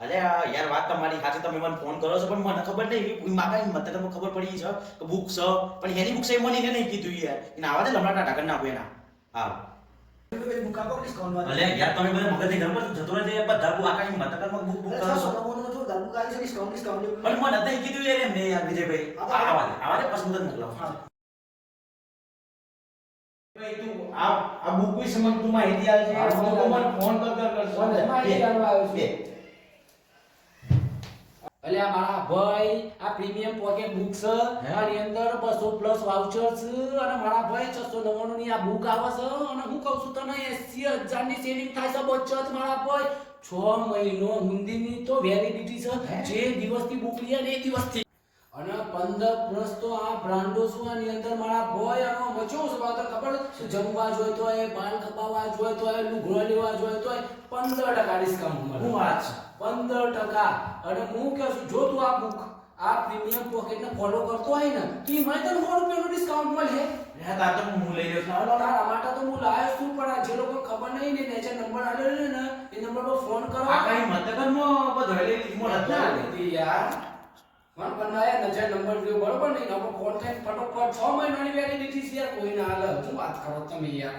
અરે યાર વાત તમારી સાચી, તમે મને ફોન કરો છો પણ મને ખબર નહીં મારા મતલબ તમને ખબર પડી છે કે બુક છે પણ એની બુક છે મને એને નહીં કીધું યાર. એને આવા દે લમણા ટાટા કરી નાખું એના. હા બુક આપો ડિસ્કાઉન્ટ માં. અલે યાર તમે બધા મગજની ઘર પર જતો રહે છે બધા બુક આખા મતલબમાં બુક બુક કરો છો. બુક આવી છે ડિસ્કાઉન્ટ પણ મને નથી કીધું યાર એમને યાર વિજયભાઈ. આવા દે પછી મુદત મોકલાવો. ભાઈ તું આ બુક વિશે મને તું માહિતી આલ છે. તું મને ફોન કરશો. માહિતી આલવા આવ્યો છું. અલ્યા મારા ભાઈ આ પ્રીમિયમ પોકેટ બુક છે આની અંદર 200 પ્લસ વાઉચર છે અને મારા ભાઈ 699 ની આ બુક આવે છે અને હું કહું છું તને 80000 ની સેવિંગ થાય છે બચત મારા ભાઈ 6 મહિનો હુંદીની તો વેલિડિટી છે જે દિવસની બુક લે ને એ દિવસથી અને 15 પ્લસ તો આ બ્રાન્ડો છે આની અંદર મારા ભાઈ આનો મચો છે તને ખબર છે જમવા જોઈતો હોય બાલ કપાવવા જોઈતો હોય લુગડો લેવા જોઈતો હોય 15% ડિસ્કાઉન્ટ મળે. હું વાત છે 15% અને હું કહું છું જો તું આ બુક આ પ્રીમિયમ પોકેટ ને ફોલો કરતો હોય ને તો મને તને 100 રૂપિયાનું ડિસ્કાઉન્ટ મળે. રે તાર તો હું લઈ રહ્યો છું. તારા માટે તો હું લાવ્યો છું પણ આ જે લોકો ખબર નહીં ને નેચર નંબર આલેલો છે ને એ નંબર પર ફોન કરો. આ કઈ મતલબમાં બધો લઈ લીધો ના લીધી યાર મન બનાયા નજર નંબર દયો બરોબર નહીં નંબર ફોન થાય ફટોફટ 6 મહિનાની વેલિડિટી છે યાર કોઈ ના હાલે શું વાત કરો તમે યાર.